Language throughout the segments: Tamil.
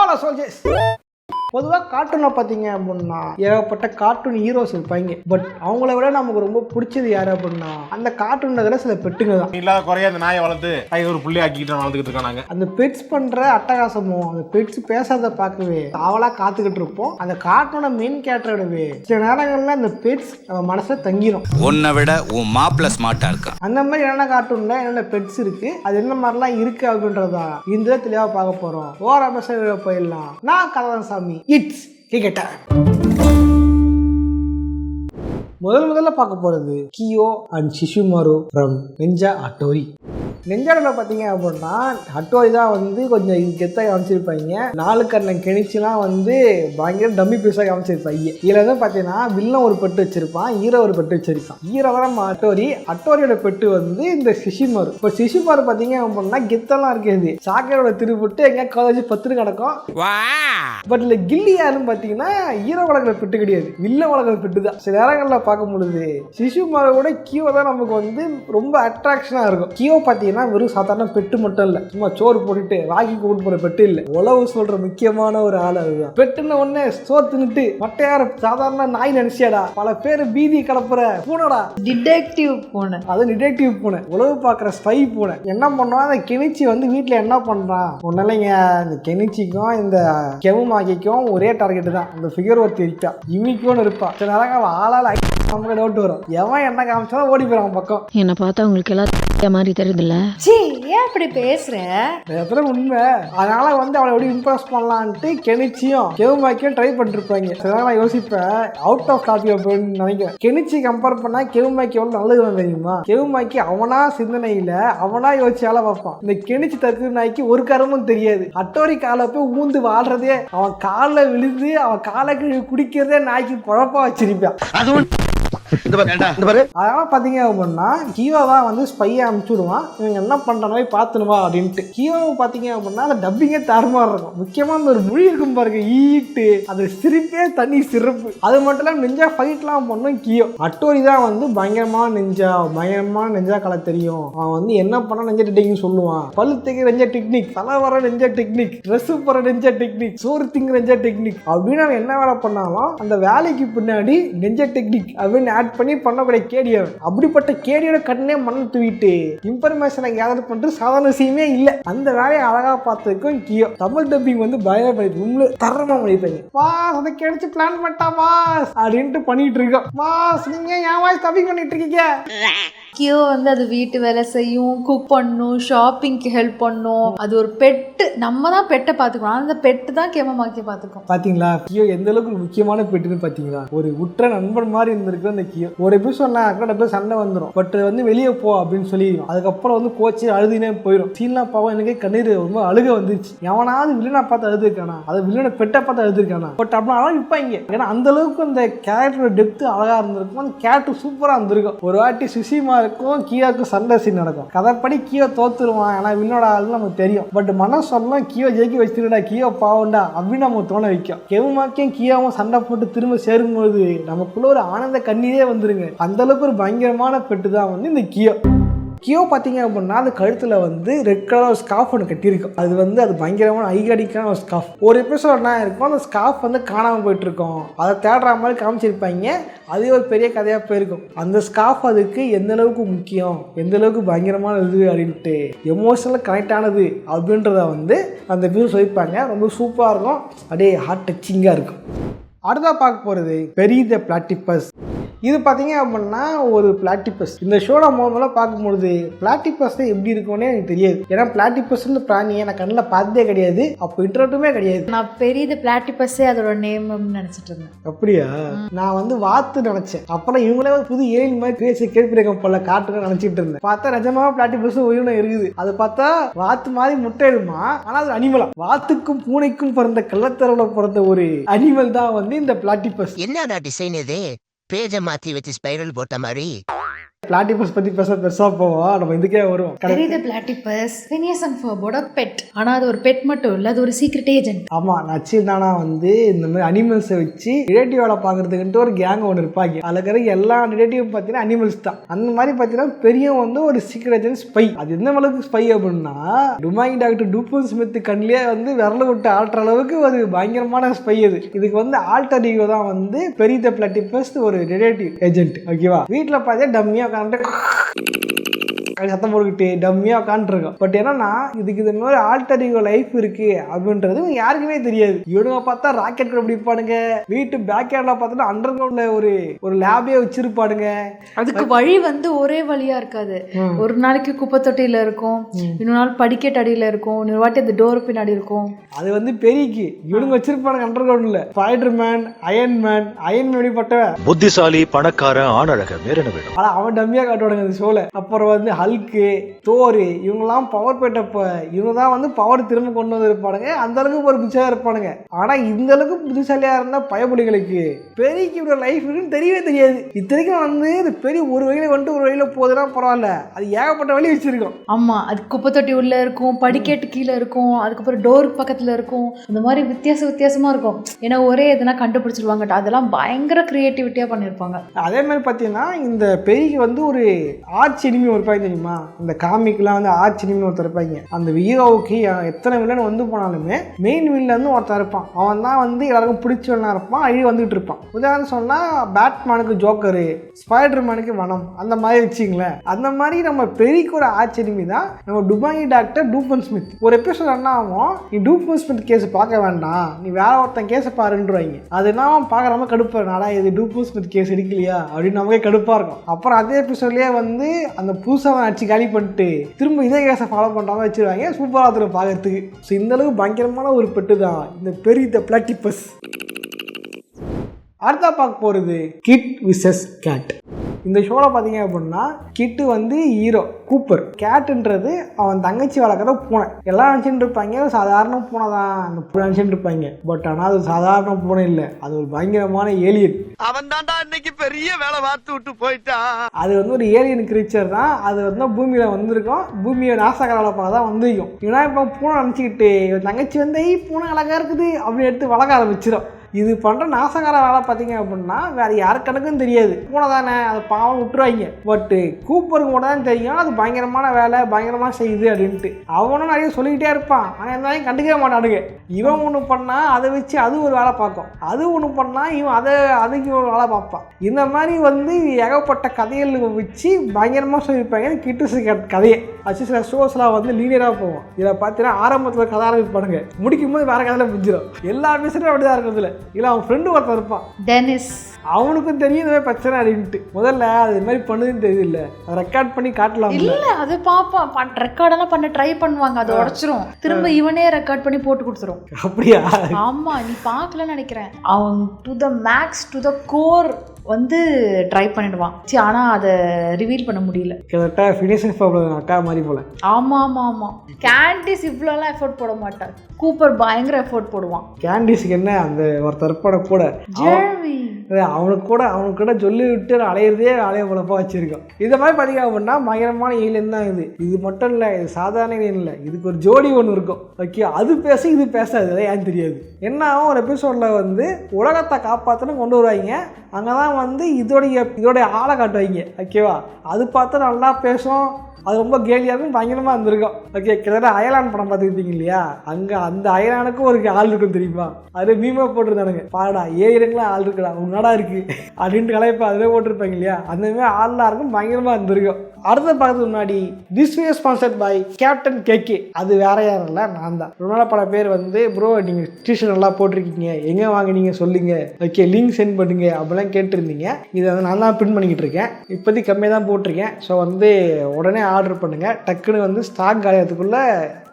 சோலா சோல்ஜர்ஸ். பொதுவாக கார்ட்டூனில் பார்த்தீங்க அப்படின்னா ஏகப்பட்ட கார்ட்டூன் ஹீரோஸ் இருப்பாங்க. பட் அவங்கள விட நமக்கு ரொம்ப பிடிச்சது யாரு அப்படின்னா அந்த கார்ட்டூன்ல சில பெட்டுங்க தான். இல்லாத குறைய அந்த நாயை வளர்த்து ஒரு புள்ளி ஆக்கிட்டு வளர்த்துக்கிட்டு இருக்காங்க. அந்த பெட்ஸ் பண்ற அட்டகாசமும் அந்த பெட்ஸ் பேசாத பார்க்கவே அவளா காத்துக்கிட்டு இருப்போம். அந்த கார்ட்டூனோட மெயின் கேரக்டரோடவே சில நேரங்கள்ல அந்த பெட்ஸ் நம்ம மனசுல தங்கிரும். உன்னை விட உன் மாப்பிள்ள ஸ்மார்ட்டா இருக்கா. அந்த மாதிரி என்னென்ன கார்ட்டூன்ல என்னென்ன பெட்ஸ் இருக்கு, அது என்ன மாதிரிலாம் இருக்கு அப்படின்றதா இந்த தெளிவாக பார்க்க போறோம். ஓர போயிடலாம். நான் கலவன் சாமி. இட்ஸ் கிரிக்கெட்டா. முதல்ல பார்க்க போறது கியோ அண்ட் சிஷுமாரு ஃப்ரம் நிஞ்சா ஹட்டோரி. நெஞ்சாடில் பார்த்தீங்க அப்படின்னா ஹட்டோரி தான் வந்து கொஞ்சம் கெத்தாக காமிச்சிருப்பாங்க. 4 கண்ணன் கெனிச்சுலாம் வந்து பயங்கர டம்மி பீஸாக காமிச்சிருப்பாங்க. இதில் வந்து பார்த்தீங்கன்னா வில்லன் ஒரு பெட்டு வச்சிருப்பான், ஹீரோ ஒரு பெட்டு வச்சிருப்பான். ஹீரோ தான் நம்ம ஹட்டோரியோட பெட்டு வந்து இந்த சிஷுமாரு. இப்போ சிஷுமாரு பார்த்தீங்க அப்படின்னா கெத்தெல்லாம் இருக்காது, சாக்கரோட திருப்பிட்டு எங்கே காலேஜ் 10 கிடக்கும். பட் இல்லை கில்லி யாருன்னு பார்த்தீங்கன்னா ஹீரோ வளர்க்குற பெட்டு கிடையாது, வில்லன் வளர்க்குற பெட்டு தான். சில நேரங்களில் பார்க்க முடியுது சிஷுமாரோட கியோ தான் நமக்கு வந்து ரொம்ப அட்ராக்ஷனாக இருக்கும். கியோ பார்த்தீங்கன்னா வெறும் சாதாரண பெட்டு மட்டும் இல்ல, சும்மா சோறு போட்டுட்டு ராக்கி கூட்டு போற பெட்டு இல்ல, உழவு சொல்ற முக்கியமான ஒரு ஆள். அதுதான் பெட்டுன்னு ஒண்ணு சோறு தின்னுட்டு மட்டையார சாதாரண நாய் நினைச்சியாடா, பல பேர் பீதி கலப்புற பூனைடா, டிடெக்டிவ் பூனை. அது டிடெக்டிவ் பூனை, உழவு பாக்குற ஸ்பை பூனை. என்ன பண்ணுவான் அந்த கெனிச்சி வந்து வீட்டுல என்ன பண்றான் ஒன்னும் இல்லைங்க, இந்த கெனிச்சிக்கும் இந்த கெவுமாக்கிக்கும் ஒரே டார்கெட் தான். அந்த ஃபிகர் ஒருத்தி இருக்கா, யூனிக்கோன்னு இருப்பா. சில நேரங்கள் ஆளால நமக்கு டவுட் வரும், எவன் என்ன காமிச்சாலும் ஓடி போயிடும் பக்கம். என்ன பார்த்தா உங்களுக்கு எல்லாம் மாதிரி தெரியுதுல்ல. ஏன் அப்படி பேசுற? உண்மை. அதனால வந்து அவளை எப்படி இம்ப்ரெஸ் பண்ணலான்ட்டு கெனிச்சியும் கெவுமாக்கியும் ட்ரை பண்ணிருப்பாங்க. நான் யோசிப்பேன் அவுட் ஆஃப் டாபிக் அப்படின்னு நினைக்கிறேன். கெனிச்சி கம்பேர் பண்ணா கெவுமாக்கி எவ்வளவு நல்லது தெரியுமா? கெவுமாக்கி அவனா சிந்தனையில அவனா யோசிச்சால பார்ப்பான். இந்த கெனிச்சி தக்கு நாய்க்கு ஒரு கருமும் தெரியாது. ஹட்டோரி காலை போய் ஊந்து வாழ்றதே, அவன் காலை விழுந்து அவன் காலை கழுவி குடிக்கிறதே நாய்க்கு குழப்பா வச்சிருப்பான். அதனால பாத்தீங்க அப்படின்னா கியோ தான் வந்து ஸ்பையை அனுப்பிச்சுடுவான், இவங்க என்ன பண்றாங்க பாத்துணுவா அப்படின்ட்டு. கியோ பாத்தீங்க அப்படின்னா அந்த டப்பிங்கே தாறுமாறு இருக்கும். முக்கியமா அந்த ஒரு மொழி இருக்கும் பாருங்க, ஈட்டு, அது சிரிப்பே தனி சிறப்பு. அது மட்டும் இல்லாம நெஞ்சா ஃபைட்லாம் பண்ணும் கியோ. ஹட்டோரி தான் வந்து பயங்கரமான நெஞ்சா கலை தெரியும். அவன் வந்து என்ன பண்ணா நெஞ்ச டெக்னிக் சொல்லுவான், பல்லு தைக்க நெஞ்ச டெக்னிக், தலை வர நெஞ்ச டெக்னிக், ட்ரெஸ் போற நெஞ்ச டெக்னிக், சோறு திங்க நெஞ்ச டெக்னிக் அப்படின்னு அவன் என்ன வேலை பண்ணாலும் அந்த வேலைக்கு பின்னாடி நெஞ்ச டெக்னிக் அப்படின்னு ஆட் பண்ணி பண்ணக்கூடிய கேடியவன். அப்படிப்பட்ட கேடியோட கண்ணே மண்ணை தூவிட்டு இன்ஃபர்மேஷனை கேதர் பண்றது சாதாரண விஷயமே இல்லை. அந்த வேலையை அழகா பார்த்துருக்கும் கியோ. தமிழ் டப்பிங் வந்து பயங்கர பண்ணி தரமா பண்ணிப்பாங்க. வாஸ் அதை கிடைச்சு பிளான் பண்ணிட்டா வாஸ் அப்படின்ட்டு பண்ணிட்டு இருக்கோம். வாஸ் நீங்க என் வாய்ஸ் டப்பிங் பண்ணிட்டு இருக்கீங்க. கியோ வந்து அது வீட்டு வேலை செய்யும், குக் பண்ணும், ஷாப்பிங்க்கு ஹெல்ப் பண்ணும். அது ஒரு பெட்டு, நம்ம தான் பெட்டை பார்த்துக்கணும், அந்த பெட்டு தான் கேமமாக்கி பார்த்துக்கோம். பாத்தீங்களா கியோ எந்த அளவுக்கு முக்கியமான பெட்டுன்னு பாத்தீங்களா? ஒரு உற்ற நண்பன் மாதிரி இருந்திருக்கு அந்த கியோ. ஒரு எபிசோட் சண்டை வந்துடும், பட் வந்து வெளியே போ அப்படின்னு சொல்லிடுவோம். அதுக்கப்புறம் வந்து கோச்சு அழுதினே போயிடும். சீன்லாம் பாவம் எனக்கு கண்ணீர் ரொம்ப அழுக வந்துருச்சு. எவனாவது வில்லனை பார்த்து அழுதுருக்கானா, அது வில்லனை பெட்டை பார்த்து அழுதுருக்கானா, பட் அப்படின்னா விற்பாங்க. ஏன்னா அந்த அளவுக்கு அந்த கேரக்டரோட டெப்த் அழகா இருந்திருக்கும். அந்த கேரக்டர் சூப்பரா இருந்திருக்கும். ஒரு வாட்டி சுஷிமா இருக்கும், கியோக்கு சண்டை சீன் நடக்கும். கதைப்படி கியோ தோத்துருவான், ஏன்னா வில்லோட ஆளுன்னு நமக்கு தெரியும். பட் மனசெல்லாம் கியோ ஜெயிக்க வச்சிருடா, கியோ பாவண்டா அப்படின்னு நம்ம தோண வைக்கும். கெவுமாக்கியும் கியோவும் சண்டை போட்டு திரும்ப சேரும்போது நமக்குள்ள ஒரு ஆனந்த கண்ணீரே வந்துருங்க. அந்த அளவுக்கு ஒரு பயங்கரமான பெட்டு தான் வந்து இந்த கியோ. கியோ பார்த்தீங்க அப்படின்னா அது கழுத்தில் வந்து ரெட் கலர் ஸ்கார்ஃப் ஒன்று கட்டியிருக்கும். அது வந்து அது பயங்கரமான ஐகானிக்கான ஒரு ஸ்கார்ஃப். ஒரு எபிசோட் என்ன இருக்கும், அந்த ஸ்கார்ஃப் வந்து காணாமல் போயிட்டுருக்கோம், அதை தேடுற மாதிரி காமிச்சிருப்பாங்க. அதே ஒரு பெரிய கதையாக போயிருக்கும். அந்த ஸ்கார்ஃப் அதுக்கு எந்த அளவுக்கு முக்கியம், எந்த அளவுக்கு பயங்கரமான இது அப்படின்ட்டு எமோஷனலாக கனெக்ட் ஆனது அப்படின்றத வந்து அந்த எபிசோட் சொல்லியிருப்பாங்க. ரொம்ப சூப்பராக இருக்கும், அப்படியே ஹார்ட் டச்சிங்காக இருக்கும். அடுத்தா பார்க்க போகிறது பெரிய த பிளாட்டிபஸ். இது பார்த்தீங்க அப்படின்னா ஒரு பிளாட்டிபஸ். இந்த ஷோட முதல்ல பார்க்கும்பொழுது பிளாட்டிபஸ் எப்படி இருக்கும்னே எனக்கு தெரியாது. ஏன்னா பிளாட்டிபஸ்ன்னு பிராணியை நான் கண்ணில் பார்த்ததே கிடையாது, அப்போ இன்டர்வியூமே கிடையாது. நான் பெரிய பிளாட்டிபஸ்ஸே அதோட நேம்னு நினைச்சிட்டு இருந்தேன். அப்படியா? நான் வந்து வாத்து நினைச்சேன். அப்புறம் இவங்களே ஒரு புது ஏழு மாதிரி பேசி கேட்பிருக்கேன் போல காட்டுன்னு நினைச்சிட்டு இருந்தேன். பார்த்தா நிஜமாக பிளாட்டிபஸ் உயிரினம் இருக்குது. அது பார்த்தா வாத்து மாதிரி முட்டை இடுமா, ஆனால் அது அனிமலா. வாத்துக்கும் பூனைக்கும் பிறந்த கள்ளத்தரவுல பிறந்த ஒரு அனிமல் தான் வந்து இந்த பிளாட்டிபஸ். என்னடா டிசைன் இது? பேஜை மாற்றி வச்சு ஸ்பைரல் போட்ட மாதிரி. பிளாட்டிபஸ் பற்றி பெருசாக போவோம், நம்ம இதுக்கே வருவோம். தெரியுது பிளாட்டிபஸ் ஃபினியஸ் அண்ட் ஃபர்போட பெட். ஆனால் அது ஒரு பெட் மட்டும் இல்லை, அது ஒரு சீக்ரெட் ஏஜென்ட். ஆமாம், நச்சுதானா வந்து இந்த மாதிரி அனிமல்ஸை வச்சு ரிலேட்டிவ் வேலை பார்க்கறதுக்குன்ட்டு ஒரு கேங் ஒன்று இருப்பாங்க. அதில் இருக்கிற எல்லா ரிலேட்டிவும் பார்த்தீங்கன்னா அனிமல்ஸ் தான். அந்த மாதிரி பார்த்தீங்கன்னா பெரிய வந்து ஒரு சீக்ரெட் ஏஜென்ட் ஸ்பை. அது எந்த அளவுக்கு ஸ்பை அப்படின்னா, டுமாங்கி டாக்டர் டூபன் ஸ்மித் கண்ணிலே வந்து விரல விட்டு ஆட்டுற அளவுக்கு ஒரு பயங்கரமான ஸ்பை. இதுக்கு வந்து ஆல்டர் ஈகோ தான் வந்து பெரிய த பிளாட்டிபஸ் ஒரு ரிலேட்டிவ் ஏஜென்ட். ஓகேவா? வீட்டில் பார்த்தா டம்மியாக உட்காந்துட்டு சத்தம் போட்டுக்கிட்டு டம்மியாக உட்காந்துருக்கோம். பட் என்னன்னா இதுக்கு இந்த மாதிரி ஆல்டர் ஈகோ லைஃப் இருக்கு அப்படின்றது யாருக்குமே தெரியாது. இவனுங்க பார்த்தா ராக்கெட் கூட பிடிப்பானுங்க, வீட்டு பேக் யார்ட்ல பார்த்தா அண்டர் கிரவுண்ட்ல ஒரு லேபே வச்சிருப்பானுங்க. அதுக்கு வழி வந்து ஒரே வழியா இருக்காது. ஒரு நாளைக்கு குப்பை தொட்டியில இருக்கும், இன்னொரு நாள் படிக்கட்டு அடியில இருக்கும், இன்னொரு வாட்டி அந்த டோர் பின்னாடி இருக்கும். அது வந்து பெரியக்கு இவனுங்க வச்சிருப்பானுங்க அண்டர் கிரவுண்ட்ல. ஸ்பைடர்மேன், அயன்மேன் எப்படிப்பட்டவன் புத்திசாலி பணக்காரன் ஆணழக வேற என்ன வேணும். ஆனா அவன் டம்மியா காட்டுவானுங்க அந்த ஷோல. அப்புறம் வந்து ஹல்க்கு, தோரு, இவங்கெல்லாம் பவர் போயிட்டப்ப இவங்க தான் வந்து பவர் திரும்ப கொண்டு வந்து இருப்பானுங்க. அந்த அளவுக்கு ஒரு புத்திசாலியா இருப்பானுங்க. ஆனா இந்த அளவுக்கு புத்திசாலியா இருந்தா பயபுலிகளுக்கு பெரியக்கு இவ்வளவு லைஃப் இருக்குன்னு தெரியவே தெரியாது. இத்தனைக்கும் வந்து இது பெரிய ஒரு வழியில வந்துட்டு ஒரு வழியில போகுதுன்னா பரவாயில்ல, அது ஏகப்பட்ட வழி வச்சிருக்கோம். ஆமா, அது குப்பை தொட்டி உள்ள இருக்கும், படிக்கட்டு கீழே இருக்கும், அதுக்கப்புறம் டோர் பக்கத்துல இருக்கும். இந்த மாதிரி வித்தியாசமா இருக்கும். ஏன்னா ஒரே எதுனா கண்டுபிடிச்சிருவாங்க. அதெல்லாம் பயங்கர கிரியேட்டிவிட்டியா பண்ணிருப்பாங்க. அதே மாதிரி பாத்தீங்கன்னா இந்த பெரியக்கு வந்து ஒரு ஆர்ச் எனிமி இருப்பாங்க தெரியுமா? இந்த காமிக்லாம் வந்து ஆர்ச் எனிமி ஒருத்தர் இருப்பாங்க. அந்த ஹீரோவுக்கு எத்தனை வில்லன் வந்து போனாலுமே மெயின் வில்லன் வந்து ஒருத்தர் இருப்பான். அவன் தான் வந்து எல்லாருக்கும் பிடிச்சவனா இருப்பான், அழி வந்துட்டு இருப்பான். உதாரணம் சொன்னா பேட்மேனுக்கு ஜோக்கரு, ஸ்பைடர்மேனுக்கு வனம், அந்த மாதிரி வச்சுங்களேன். அந்த மாதிரி நம்ம பெரியக்கு ஒரு ஆர்ச் எனிமி தான் நம்ம டுமாங்கி டாக்டர் டூபன் ஸ்மித். ஒரு எபிசோட் என்ன ஆகும், நீ டூபன் ஸ்மித் கேஸ் பார்க்க வேண்டாம், நீ வேற ஒருத்தன் கேஸை பாருன்றாங்க. அது என்ன பார்க்குறவங்க கடுப்பா, நாடா இது டூபன் ஸ்மித் கேஸ் எடுக்கலையா அப்படின்னு நமக்கே கடுப்பா இருக்கும். அப்புறம் அதே எபிசோட்லயே வந்து அந்த புதுசாக அடிச்சு காலி பண்ணிட்டு திரும்ப இதே கேஸை ஃபாலோ பண்ணுறாங்க வச்சிருவாங்க. சூப்பராக இருக்கும் பார்க்கறதுக்கு. ஸோ இந்த அளவுக்கு பயங்கரமான ஒரு பெட்டு தான் இந்த பெரிய த பிளாட்டிபஸ். அடுத்தா பார்க்க போகிறது கிட் விசஸ் கேட். இந்த ஷோவில் பார்த்தீங்க அப்படின்னா கிட்டு வந்து ஹீரோ, கூப்பர். கேட்டுன்றது அவன் தங்கச்சி வளர்க்குற பூனை. எல்லாம் நினச்சிட்டு இருப்பாங்க சாதாரண பூனை தான் அந்த பூனை நினச்சிட்டு இருப்பாங்க. பட் ஆனால் அது சாதாரண பூனை இல்லை, அது ஒரு பயங்கரமான ஏலியன். அவன் தாண்டா இன்னைக்கு பெரிய வேலை பார்த்து விட்டு போயிட்டான். அது வந்து ஒரு ஏலியன் கிரீச்சர் தான். அது வந்து பூமியில் வந்திருக்கும், பூமியை நாசகரால பார்க்க தான் வந்திருக்கும். இவனா இப்போ பூனை நினச்சிக்கிட்டு இவன் தங்கச்சி வந்து பூனை அழகாக இருக்குது அப்படின்னு எடுத்து வளர்க்க ஆரம்பிச்சிடும். இது பண்ணுற நாசகார வேலை பார்த்தீங்க அப்படின்னா வேறு யாரு கணக்கும் தெரியாது. பூனை தானே, அதை பாவம் விட்டுருவாங்க. பட்டு கூப்பருக்கு மட்டும் தான் தெரியும் அது பயங்கரமான வேலை, பயங்கரமாக செய்யுது அப்படின்ட்டு. அவனும் நிறைய சொல்லிக்கிட்டே இருப்பான், ஆனால் இருந்தாலும் கண்டுக்கவே மாட்டானுங்க. இவன் ஒன்று பண்ணால் அதை வச்சு அது ஒரு வேலை பார்க்கும், அது ஒன்று பண்ணால் இவன் அதுக்கு ஒரு வேலை பார்ப்பான். இந்த மாதிரி வந்து ஏகப்பட்ட கதைகள் வச்சு பயங்கரமாக சொல்லியிருப்பாங்க கிட்டு கதையை. அது சில ஷோஸ்லாம் வந்து லீனியராக போவோம். இதில் பார்த்தீங்கன்னா ஆரம்பத்தில் கதை ஆரம்பிப்பானுங்க, முடிக்கும் போது வேறு கதையில் முடிஞ்சிடும். எல்லா விஷயத்தையும் அப்படி தான் இருக்கிறதுல. இல்லை அவன் ஃப்ரெண்டு ஒருத்தர் இருப்பான் டெனிஸ், அவனுக்கும் தெரியும் இந்த மாதிரி பிரச்சனை அப்படின்ட்டு. முதல்ல அது மாதிரி பண்ணுதுன்னு தெரியுது, இல்லை ரெக்கார்ட் பண்ணி காட்டலாம். இல்லை அது பார்ப்பான், ரெக்கார்டெல்லாம் பண்ண ட்ரை பண்ணுவாங்க, அது உடச்சிரும். திரும்ப இவனே ரெக்கார்ட் பண்ணி போட்டு கொடுத்துரும். அப்படியா? ஆமா, நீ பார்க்கலன்னு நினைக்கிறேன். அவன் to the max to the core வந்து ட்ரை பண்ணிடுவான். ஆனால் அதை ரிவீல் பண்ண முடியல. கிட்டத்தட்ட ஃபினிஷிங் அக்கா மாதிரி போல. ஆமாம். கேண்டிஸ் இவ்வளோலாம் எஃபோர்ட் போட மாட்டார், கூப்பர் பயங்கர எஃபோர்ட் போடுவான். கேண்டிஸுக்கு என்ன அந்த ஒருத்தர் கூட அவனுக்கு கூட சொல்லி விட்டு அலையிறதே அலைய போலப்பா வச்சிருக்கோம். இதை மாதிரி பார்த்தீங்க அப்படின்னா பயங்கரமான ஏலியன் தான் இது. இது மட்டும் இல்லை, இது சாதாரண ஏலியன் இல்லை, இதுக்கு ஒரு ஜோடி ஒன்று இருக்கும். ஓகே, அது பேச இது பேசாது, அதை ஏன் தெரியாது. என்ன ஆகும், ஒரு எபிசோடில் வந்து உலகத்தை காப்பாற்றணும் கொண்டு வருவாங்க. அங்கே தான் வந்து இதோடைய ஆளை காட்டுவாங்க. ஓகேவா? அது பார்த்தா நல்லா பேசும், அது ரொம்ப கேலியாகவும் பயங்கரமாக இருந்திருக்கும். ஓகே, கிட்டத்தட்ட அயலான் படம் பார்த்துக்கிட்டீங்க இல்லையா? அங்கே அந்த அயலானுக்கும் ஒரு ஆள் இருக்கும் தெரியுமா? அது மீமா போட்டிருந்தானுங்க, பாடா ஏறங்களா ஆள் இருக்குடா உன்னாடா இருக்கு அப்படின்ட்டு கலைப்பா அதிலே போட்டிருப்பாங்க இல்லையா? அந்த மாதிரி ஆள்லாம் இருக்கும், பயங்கரமாக இருந்திருக்கும். அடுத்த பார்க்கறதுக்கு முன்னாடி this video sponsored by captain KK. அது வேற யாரும் இல்லை, நான் தான். ரொம்ப பல பேர் வந்து ப்ரோ நீங்கள் டிஷர்ட் நல்லா போட்டிருக்கீங்க, எங்கே வாங்கினீங்க சொல்லுங்க, ஓகே லிங்க் சென்ட் பண்ணுங்க அப்படிலாம் கேட்டிருந்தீங்க. இதை வந்து நான் தான் பிரிண்ட் பண்ணிக்கிட்டு இருக்கேன். இப்போதைக்கு கம்மியாக தான் போட்டிருக்கேன். ஸோ வந்து உடனே ஆர்டர் பண்ணுங்கள், டக்குன்னு வந்து ஸ்டாக் காலியாகிறதுக்குள்ளே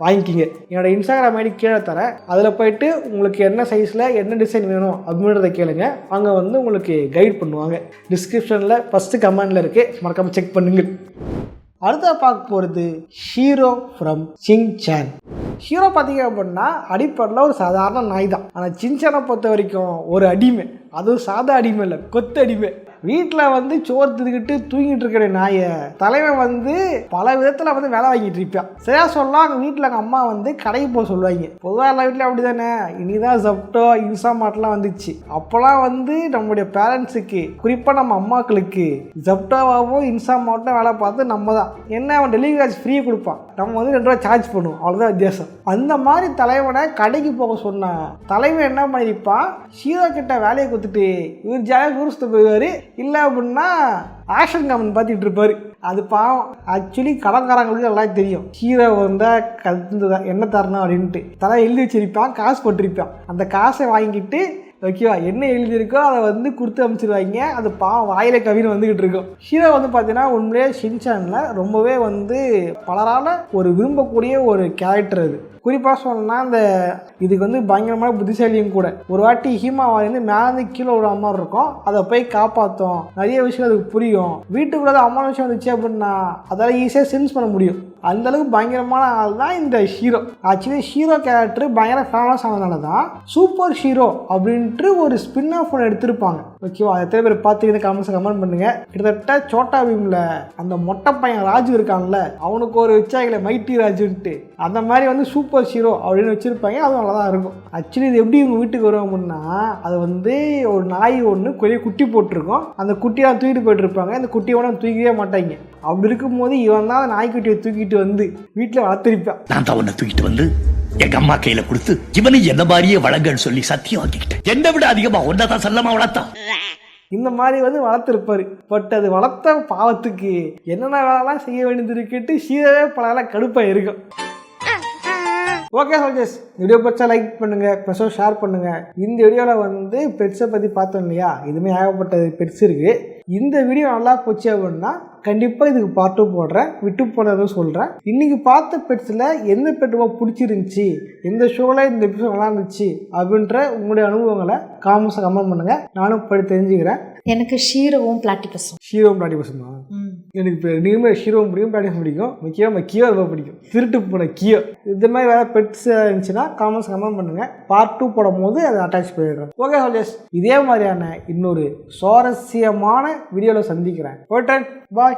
வாங்கிக்கிங்க. என்னோட இன்ஸ்டாகிராம் ஐடி கீழே தரேன், அதில் போயிட்டு உங்களுக்கு என்ன சைஸில் என்ன டிசைன் வேணும் அப்படின்றத கேளுங்க. அங்கே வந்து உங்களுக்கு கைட் பண்ணுவாங்க. டிஸ்கிரிப்ஷனில் ஃபஸ்ட்டு கமெண்டில் இருக்குது, மறக்காமல் செக் பண்ணுங்கள். அடுத்த பார்க்க போகிறது ஹீரோ ஃப்ரம் சின்சான். ஹீரோ பார்த்தீங்க அப்படின்னா அடிப்படையில் ஒரு சாதாரண நாய் தான். ஆனால் சின்சானை பொறுத்த வரைக்கும் ஒரு அடிமை. அதுவும் சாதா அடிமை இல்லை, கொத்து அடிமை. வீட்டில் வந்து சோறு தின்னுக்கிட்டு தூங்கிட்டு இருக்கிற நாயை தலைவன் வந்து பல விதத்தில் வந்து வேலை வாங்கிட்டு இருப்பான். சரியா சொல்லலாம், அவங்க வீட்டில் எங்கள் அம்மா வந்து கடைக்கு போக சொல்லுவாங்க. பொதுவாக எல்லா வீட்டில் அப்படி தானே. இனிதான் ஜப்டோ இன்ஸ்டாமார்ட்லாம் வந்துச்சு. அப்போலாம் வந்து நம்மளுடைய பேரண்ட்ஸுக்கு, குறிப்பாக நம்ம அம்மாக்களுக்கு ஜப்டோவாகவும் இன்ஸ்டாமார்ட்டும் வேலை பார்த்து நம்ம தான் என்ன அவன் டெலிவரி சார்ஜ் ஃப்ரீ கொடுப்பான், நம்ம வந்து 2 ரூபா சார்ஜ் பண்ணுவோம், அவ்வளோதான் வித்தியாசம். அந்த மாதிரி தலைவனை கடைக்கு போக சொன்னான். தலைவன் என்ன பண்ணியிருப்பான், ஹீரோ கிட்ட வேலையை கொடுத்துட்டு இவர் ஜாலியாக டூரிஸ்ட்டு போயிடுவார். இல்லை அப்படின்னா ஆக்ஷன் காமெடி பார்த்துட்டு இருப்பார். அது பாவம். ஆக்சுவலி கடன்காரங்களுக்கு எல்லாம் தெரியும் ஹீரோ வந்தால் கற்றுதான் என்ன தரணும் அப்படின்ட்டு. தலை எழுதி வச்சிருப்பான், காசு போட்டிருப்பான். அந்த காசை வாங்கிட்டு ஓகேவா என்ன எழுதியிருக்கோ அதை வந்து கொடுத்து அனுப்பிச்சிருவாங்க. அது பாவம் வாயில கவின்னு வந்துக்கிட்டு இருக்கும். ஹீரோ வந்து பார்த்தீங்கன்னா உண்மையிலே ஷின்சானில் ரொம்பவே வந்து பலரால் ஒரு விரும்பக்கூடிய ஒரு கேரக்டர். அது குறிப்பாக சொல்லணும்னா அந்த இதுக்கு வந்து பயங்கரமான புத்திசாலியும் கூட. ஒரு வாட்டி ஹீமாவை வந்து மேலேருந்து கீழே விடுற மாதிரி இருக்கும், அதை போய் காப்பாற்றும். நிறைய விஷயம் அதுக்கு புரியும். வீட்டுக்குள்ளே அம்மான விஷயம் வந்துச்சு அப்படின்னா அதால் ஈஸியாக சென்ஸ் பண்ண முடியும். அந்தளவுக்கு பயங்கரமான ஆள் தான் இந்த ஹீரோ. ஆக்சுவலி ஹீரோ கேரக்டர் பயங்கர ஃபேமஸ் ஆனதுனால தான் சூப்பர் ஹீரோ அப்படின்ட்டு ஒரு ஸ்பின் ஆஃப் ஒன்று எடுத்திருப்பாங்க. ஓகேவா, எத்தனை பேர் பார்த்துக்கிட்டு கமெண்ட் பண்ணுங்க. கிட்டத்தட்ட சோட்டா பீமில் அந்த மொட்டை பையன் ராஜு இருக்கான்ல, அவனுக்கு ஒரு வச்சாங்களே மைட்டி ராஜுன்ட்டு, அந்த மாதிரி வந்து சூப்பர் ஹீரோ அப்படின்னு வச்சுருப்பாங்க. அதுவும் நல்லா தான் இருக்கும். ஆக்சுவலி இது எப்படி இவங்க வீட்டுக்கு வரும் அப்படின்னா, அது வந்து ஒரு நாய் ஒன்று கொஞ்சம் குட்டி போட்டிருக்கோம். அந்த குட்டியெல்லாம் தூக்கிட்டு போயிட்டுருப்பாங்க. அந்த குட்டியோட தூக்கவே மாட்டாங்க. அப்படி இருக்கும்போது இவன் தான் அந்த நாய்க்குட்டியை தூக்கிட்டு வந்து வீட்டில் வளர்த்திருப்பான். நான் தான் உன்னை தூக்கிட்டு வந்து எங்க அம்மா கையில கொடுத்து இவனை என்ன மாதிரியே வளங்கன்னு சொல்லி சத்தியம் வாங்கிக்கிட்டேன். என்னை விட அதிகமா ஒன்னதான் செல்லமா வளர்த்தான். இந்த மாதிரி வந்து வளர்த்துருப்பாரு. பட் அது வளர்த்த பாவத்துக்கு என்னென்ன வேலைலாம் செய்ய வேண்டியது இருக்குட்டு ஹீரோவே பல வேலை கடுப்பாக இருக்கும். ஓகே சோல்ஜர்ஸ், வீடியோ பிடிச்சா லைக் பண்ணுங்கள், ப்ளஸோ ஷேர் பண்ணுங்கள். இந்த வீடியோவில் வந்து பெட்ஸை பற்றி பார்த்தோம் இல்லையா, இதுவுமே ஏகப்பட்ட பெட்ஸ் இருக்குது. இந்த வீடியோ நல்லா போச்சு அப்படின்னா கண்டிப்பாக இதுக்கு பார்ட் 2 போடுறேன். விட்டு போனதும் சொல்கிறேன். இன்றைக்கி பார்த்த பெட்ஸில் எந்த பெட் ரொம்ப பிடிச்சிருந்துச்சி, எந்த ஷோவில் இந்த எபிசோட் நல்லா இருந்துச்சு அப்படின்ற உங்களுடைய அனுபவங்களை கமெண்ட்ஸில் கமெண்ட் பண்ணுங்கள். நானும் படி தெரிஞ்சுக்கிறேன். எனக்கு ஷீரோவும் பிளாட்டிபஸும். ஷீரோவும் பிளாட்டிபஸுமா? எனக்கு இப்போ நீங்களும் ஷீரோவும் பிடிக்கும், பிளாட்டிபஸ் பிடிக்கும். முக்கியமாக கியோ ரொம்ப பிடிக்கும், திருட்டு போன கியோ. இந்த மாதிரி வேறு பெட்ஸ் இருந்துச்சுன்னா கமெண்ட்ஸ் கமெண்ட் பண்ணுங்கள். பார்ட் 2 போடும் போது அதை அட்டாச் பண்ணிடுறேன். ஓகே சோல்ஜர்ஸ், இதே மாதிரியான இன்னொரு சுவாரஸ்யமான வீடியோவில் சந்திக்கிறேன். Okay bye.